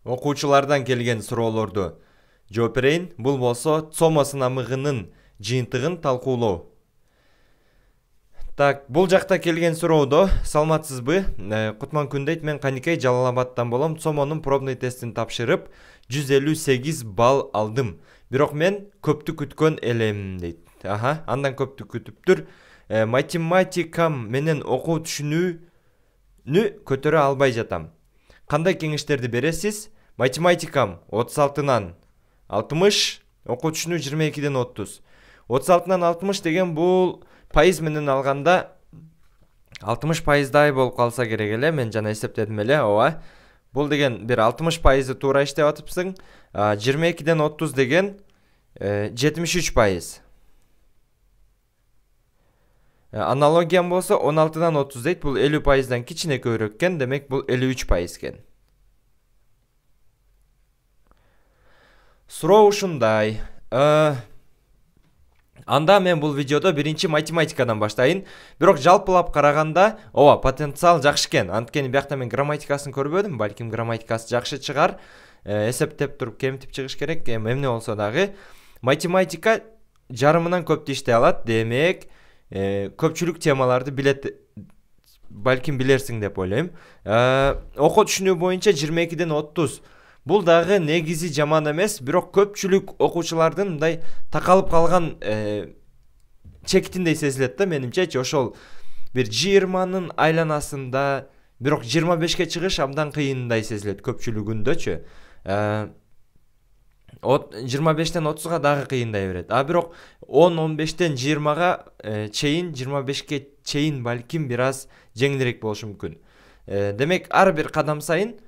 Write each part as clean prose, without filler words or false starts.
окуучулардан келген суроолорду жооп берейин. Бул болсо цомо сынамыгынын жыйынтыгын талкуулоо. Так, бул жакта келген суроодо саламатсызбы? Кутман күн дейт, мен Каникей Жалал-Абадтан болом. Цомонун пробный тестин тапшырып 158 балл алдым. Бирок мен көптү күткөн элем дейт. Андан көптү күтүптүр. Математикам менен окуу түшүнүүнү көтөрө албай жатам. Кандай кеңештерди бересиз? Математикам 36-нан 60, окуу түшүнүү 22-ден 30. 36-нан 60 деген бул пайыз менен алганда 60%дай болуп калса керек эле. Мен жана эсептедим эле, ооба. Бул деген бир 60%ы туура иштеп атыпсың. 22-ден 30 деген 73%. Аналогиям болсо 16-дан 30 дейт. Бул 50%дан кичине көбүрөөк экен. Демек бул 53% экен. Суроо ушундай. Анда мен бул видеодо биринчи математикадан баштайын. Бирок жалпылап караганда, ооба, потенциал жакшы экен. Анткени биякта мен грамматикасын көрбөдүм. Балким грамматикасы жакшы чыгар. Эсептеп туруп кемитип чыгыш керек. Эмне болсо дагы математика жарымынан көп иштей алат. Демек, көпчүлүк темаларды билет, балким билерсиң деп ойлойм. Окуу түшүнүү боюнча 22-ден 30. Бул дагы негизи жаман эмес, бирок көпчүлүк окуучулардын мындай такалып калган чектиндей сезилет да менимчечи. Ошол бир 20-нын айланасында, бирок 25-ке чыгыш абдан кыйындай сезилет көпчүлүгүндөчү. 25-тен 30-га дагы кыйындай берет. Бирок 10-15-тен 20-га чейин, 25-ке чейин балким бир аз жеңилирээк болушу мүмкүн. Демек, ар бир кадам сайын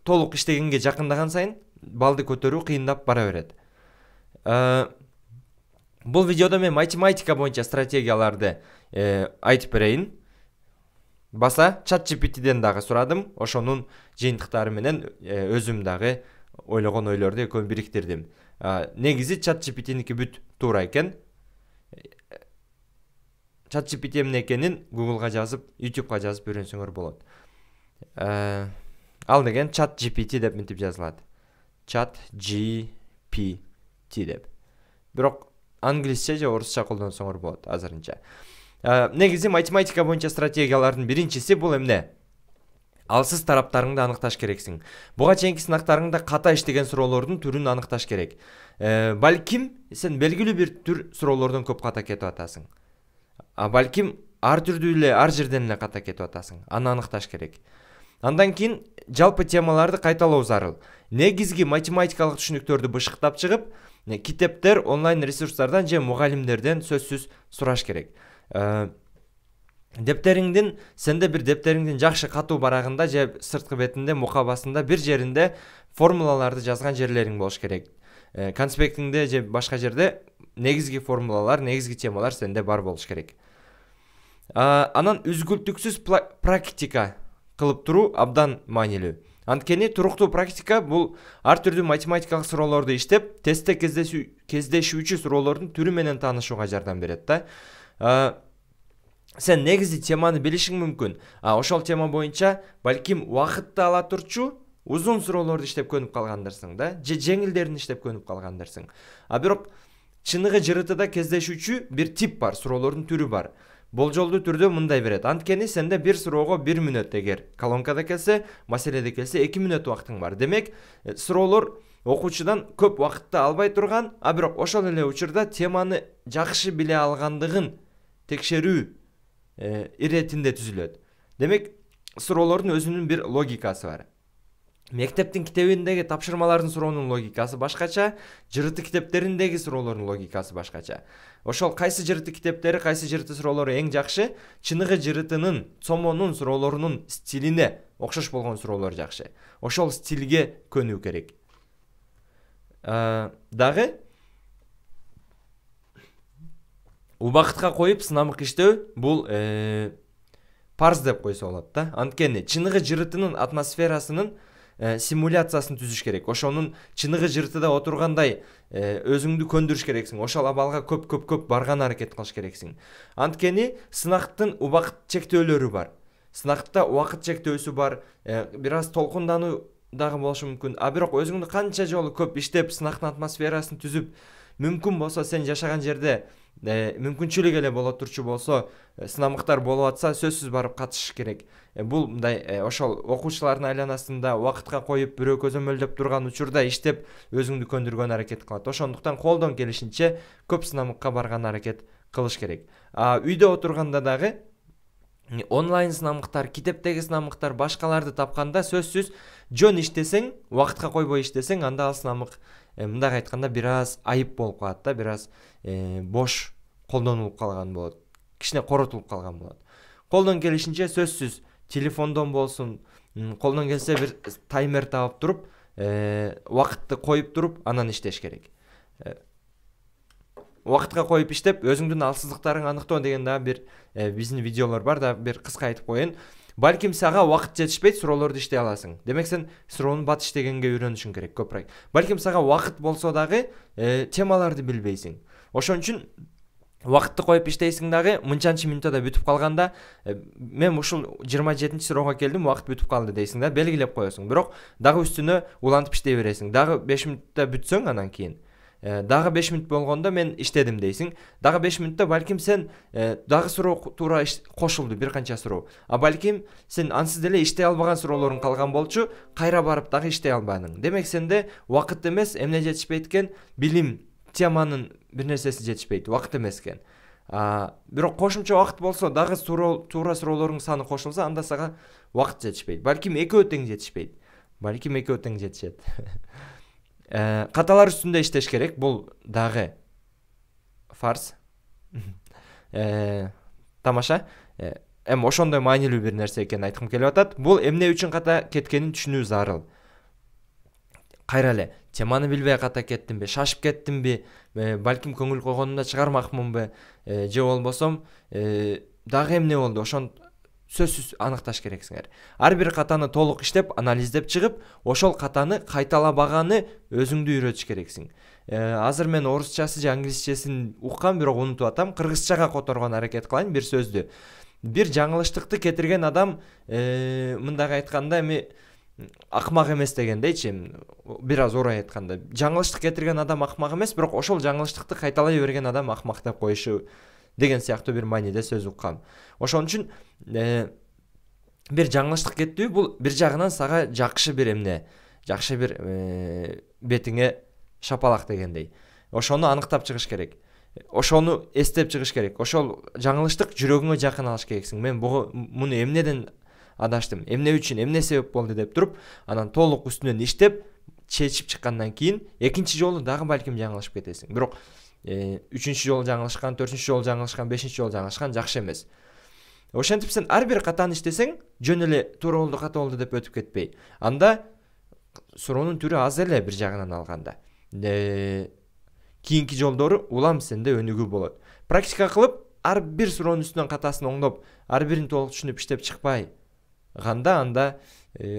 толук иштегенге жакындаган сайын балды көтөрүү кыйындап бара берет. Бул видеодо мен математика боюнча стратегияларды айтып берейин. Баса ChatGPT'ден дагы сурадым. Ошонун жыйынтыктары менен өзүм дагы ойлогон ойлорду экөө бириктирдим. Негизи ChatGPT'ники бүт туура экен. ChatGPT эмне экенин Google'га жазып, YouTube'га жазып үйрөнсөңөр болот. Ал деген ChatGPT деп мынтип жазылат. ChatGPT деп. Бирок англисче же орусча колдонсоңор болот азырынча. Негизи математика боюнча стратегиялардын биринчиси бул эмне? Алсыз тараптарыңды аныкташ керексиң. Буга чейинки сынактарыңда ката иштеген суроолордун түрүн аныкташ керек. Балким сен белгилүү бир түр суроолордон көп ката кетип атасың. Балким ар түрдүү эле ар жерден эле ката кетип атасың. Аны аныкташ керек. Андан кийин жалпы темаларды кайталоо зарыл. Негизги математикалык түшүнүктөрдү бышыктап чыгып, китептер, онлайн ресурстардан же мугалимдерден сөзсүз сураш керек. Дептериңдин, сенде бир дептериңдин жакшы катуу барагында же сырткы бетинде, мукабасында бир жеринде формулаларды жазган жерлериң болуш керек. Конспектиңде же башка жерде негизги формулалар, негизги темалар сенде бар болуш керек. Анан үзгүлтүксүз практика кылып туруу абдан маанилүү. Анткени туруктуу практика бул ар түрдүү математикалык суроолорду иштеп, тестте кездешүүчү суроолордун түрү менен таанышууга жардам берет да. Сен негизи теманы билишиң мүмкүн. Ошол тема боюнча балким убакытты ала турчу узун суроолорду иштеп көнүп калгандырсың да, же жеңилдерин иштеп көнүп калгандырсың. Бирок чыныгы жырытыда кездешүүчү бир тип бар, суроолордун түрү бар. Болжолдуу түрдө мындай берет. Анткени сенде бир суроого 1 мүнөт, эгер колонкада келсе, маселеде келсе 2 мүнөт убактың бар. Демек, суроолор окуучудан көп убакытты албай турган, бирок ошол эле учурда теманы жакшы биле алгандыгын текшерүү иретинде түзүлөт. Демек, суроолордун өзүнүн бир логикасы бар. Мектептин китебиндеги тапшырмалардын суроонун логикасы башкача, жырыты китептериндеги суроолордун логикасы башкача. Ошол кайсы жырыты китептери, кайсы жырыты суроолору эң жакшы, чыныгы жырытынын, цомонун суроолорунун стилине окшош болгон суроолор жакшы. Ошол стилге көнүү керек. Дагы убакытка коюп сынамык иштөө бул парз деп койсо болот да. Анткени чыныгы жырытынын атмосферасынын симуляциясын түзүш керек. Ошонун чыныгы жыртыда отургандай өзүңдү көндүрүш керексиң. Ошол абалга көп барган аракет кылыш керексиң. Анткени сынактын убакыт чектөөлөрү бар. Сынакта убакыт чектөөсү бар. Бир аз толкундануу дагы болушу мүмкүн. А бирок өзүңдү канча жолу көп иштеп, сынактын атмосферасын түзүп, мүмкүн болсо сен жашаган жерде мүмкүнчүлүк эле боло турчу болсо, сынамыктар болуп атса, сөзсүз барып катышыш керек. Бул мындай ошол окуучулардын айланасында убакытка коюп, бирөө көзөмөлдөп турган учурда иштеп, өзүңдү көндүргөн аракет кылат. Ошондуктан колдон келишинче көп сынамыкка барган аракет кылыш керек. Үйдө отурганда дагы онлайн сынамыктар, китептеги сынамыктар, башкаларды тапканда сөзсүз жөн иштесең, убакытка койбой иштесең, анда ал сынамык мындай айтканда бир аз айып болуп калат да, бир аз бош колдонулуп калган болот. Кичине коротулуп калган болот. Колдон келишинче сөзсүз телефондон болсун, колдон келсе бир таймер таап туруп, убакытты коюп туруп, анан иштеш керек. Убакытка коюп иштеп, өзүңдүн алсыздыктарыңды аныктоо деген дагы бир биздин видеолор бар да, бир кыска айтып коеюн. Балким сага убакыт жетишпейт, суроолорду иштей аласың. Демек сен суроону бат иштегенге үйрөнүшүң керек көпүрөөк. Балким сага убакыт болсо дагы темаларды билбейсиң. Ошон үчүн убакытты коюп иштейсиң дагы, мынчанчы мүнөттө бүтүп калганда, мен ушул 27-чи суроого келдим, убакыт бүтүп калды дейсиң да, белгилеп коесуң. Бирок дагы үстүнө улантып иштей бересиң. Дагы 5 мүнөттө бүтсөң, анан кийин дагы 5 мүнөт болгондо мен иштедим дейсиң. Дагы 5 мүнөттө балким сен дагы суроо туура кошулду, бир канча суроо. А балким сен ансыз деле иштей албаган суроолоруң калган болчу, кайра барып дагы иштей албадың. Демек сенде убакыт эмес, эмне жетишпейт экен? Билим, теманын бир нерсеси жетишпейт, убакыт эмес экен. Бирок кошумча убакыт болсо, дагы туура суроолоруң саны кошулса, анда сага убакыт жетишпейт. Балким экөө тең жетишпейт. Балким экөө тең жетишет. Каталар үстүндө иштеш керек, бул дагы фарз. Тамаша. Ошондой маанилүү бир нерсе экенин айткым келип атат. Бул эмне үчүн ката кеткенин түшүнүү зарыл. Кайра эле теманы билбей ката кеттимби, шашып кеттимби, балким көңүл койгонумда чыгармакмынбы, же болбосом дагы эмне болду, ошон сөзсүз аныкташ керексиңер. Ар бир катаны толук иштеп, анализдеп чыгып, ошол катаны кайталабаганы өзүңдү үйрөтүш керексиң. Азыр мен орусчасы же англисчесин уккам, бирок унутуп атам. Кыргызчага которгон аракет кылайын бир сөздү. Бир жаңылыштыкты кетирген адам, мындай айтканда, эми акмак эмес дегендейчи, бир аз орой айтканда. Жаңылыштык кетирген адам акмак эмес, бирок ошол жаңылыштыкты кайталай берген адам акмак деп коюшу деген сыяктуу бир мааниде сөз уккам. Ошон үчүн бир жаңылыштык кеттүү, бул бир жагынан сага жакшы бир эмне, жакшы бир бетиңе шапалак дегендей. Ошону аныктап чыгыш керек. Ошону эстеп чыгыш керек. Ошол жаңылыштык жүрөгүңө жакын алыш керексиң. Мен муну эмнеден адаштым, эмне үчүн, эмне себеп болду деп туруп, анан толук үстүнөн иштеп, чечип чыккандан кийин экинчи жолу дагы балким жаңылышып кетесиң. Бирок үчүнчү жолу жаңылышкан, төртүнчү жолу жаңылышкан, бешинчи жолу жаңылышкан жакшы эмес. Ошентип сен ар бир катаны иштесең, жөн эле туура болду, ката болду деп өтүп кетпей. Анда суроонун түрү аз эле бир жагынан алганда. Кийинки жолдору улам сенде өнүгүү болот. Практика кылып, ар бир суроонун үстүнөн катасын оңдоп, ар бирин толук түшүнүп иштеп чыкпай ганда, анда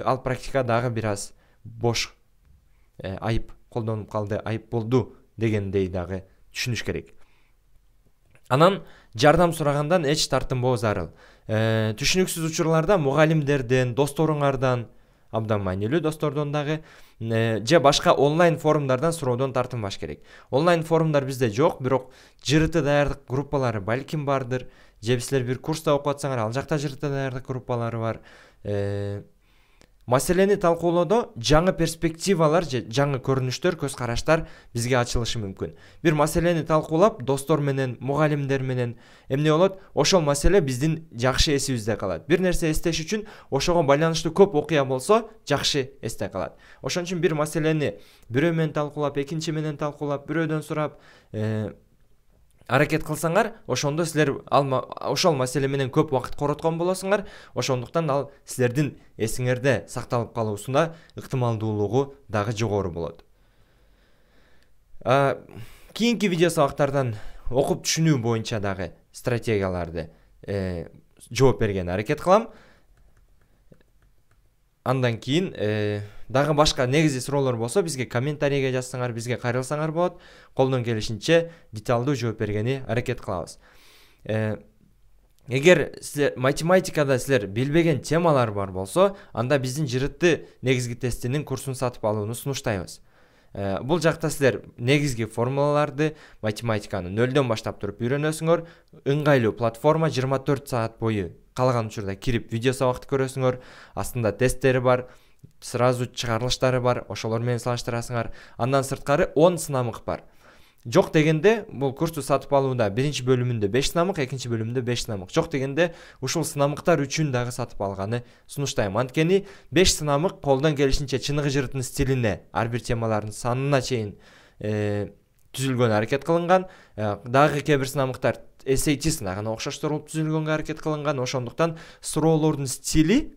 ал практика дагы бир аз бош, айып колдонуп калды, айып болду дегендей дагы түшүнүш керек. Анан жардам сурагандан эч тартынбоо зарыл. Түшүнүксүз учурларда мугалимдерден, досторуңардан, абдан маанилүү достордон дагы, же башка онлайн форумдардан суроодон тартынбаш керек. Онлайн форумдар бизде жок, бирок ЖРТ даярдык группалары балким бардыр, же силер бир курста окуп атсаңар, ал жакта ЖРТ даярдык группалары бар. Маселени талкуулоодо жаңы перспективалар же жаңы көрүнүштөр, көз караштар бизге ачылышы мүмкүн. Бир маселени талкуулап, достор менен, мугалимдер менен эмне болот? Ошол маселе биздин жакшы эсибизде калат. Бир нерсе эстеш үчүн ошого байланыштуу көп окуя болсо, жакшы эсте калат. Ошон үчүн бир маселени бирөө менен талкуулап, экинчи менен талкуулап, бирөөдөн сурап, аракет кылсаңар, ошондо силер ошол маселе менен көп убакыт короткон болосуңар. Ошондуктан ал силердин эсиңерде сакталып калуусуна ыктымалдуулугу дагы жогору болот. Кийинки видео сабактардан окуп түшүнүү боюнча дагы стратегияларды жооп берген аракет кылам. Андан кийин дагы башка негизи суроолор болсо, бизге комментарийге жазсаңар, бизге кайрылсаңар болот. Колдон келишинче деталдуу жооп бергени аракет кылабыз. Эгер силер математикада силер билбеген темалар бар болсо, анда биздин жырытты негизги тестинин курсун сатып алууну сунуштайбыз. Бул жакта силер негизги формулаларды математиканы нөлдөн баштап туруп үйрөнөсүңөр. Ыңгайлуу платформа, 24 саат бою каалаган учурда кирип видео сабакты көрөсүңөр. Астында тесттери бар, сразу чыгарылыштары бар, ошолор менен салыштырасыңар. Андан сырткары 10 сынамык бар. Жок дегенде бул курсту сатып алууда биринчи бөлүмүндө 5 сынамык, экинчи бөлүмүндө 5 сынамык. Жок дегенде ушул сынамыктар үчүн дагы сатып алганы сунуштайм. Анткени 5 сынамык колдон келишинче чыныгы жырыттын стилине, ар бир темалардын санына чейин түзүлгөн аракет кылынган. Дагы кээ бир сынамыктар SAT сынагына окшоштурулуп түзүлгөнгө аракет кылынган. Ошондуктан суроолордун стили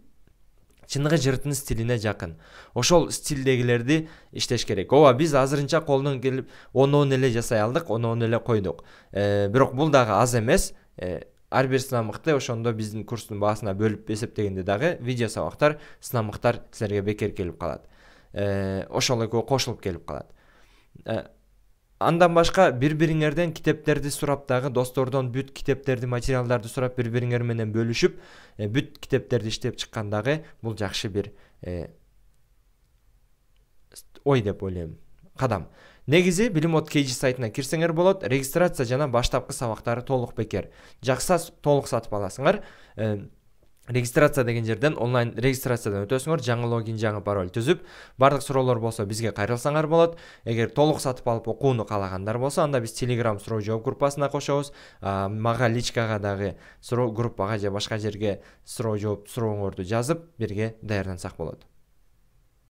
чыныгы жырыттын стилине жакын. Ошол стилдегилерди иштеш керек. Ооба биз азырынча колдон келип 10 эле жасай алдык, 10 эле койдук. Бирок бул дагы аз эмес. Ар бир сынамыкты ошондо биздин курстун баасына бөлүп эсептегенде дагы видео сабактар, сынамыктар силерге бекер келип калат. Ошол экөө кошулуп келип калат. Андан башка бири-бириңерден китептерди сурап дагы достордон бүт китептерди, материалдарды сурап бири-бириңер менен бөлүшүп, бүт китептерди иштеп чыккандагы бул жакшы бир ой деп ойлойм. Кадам. Негизи Bilimod KG сайтына кирсеңер болот. Регистрация жана баштапкы сабактары толук бекер. Жакса толук сатып аласыңар. Регистрация деген жерден онлайн регистрациядан өтөсүңөр, жаңы логин, жаңы пароль түзүп, бардык суроолор болсо бизге кайрылсаңар болот. Эгер толук сатып алып окууну каалагандар болсо, анда биз Telegram суроо жооп группасына кошобуз. Мага личкага дагы суроо группага же башка жерге суроо жооп сурооңорду жазып, бирге даярдансак болот.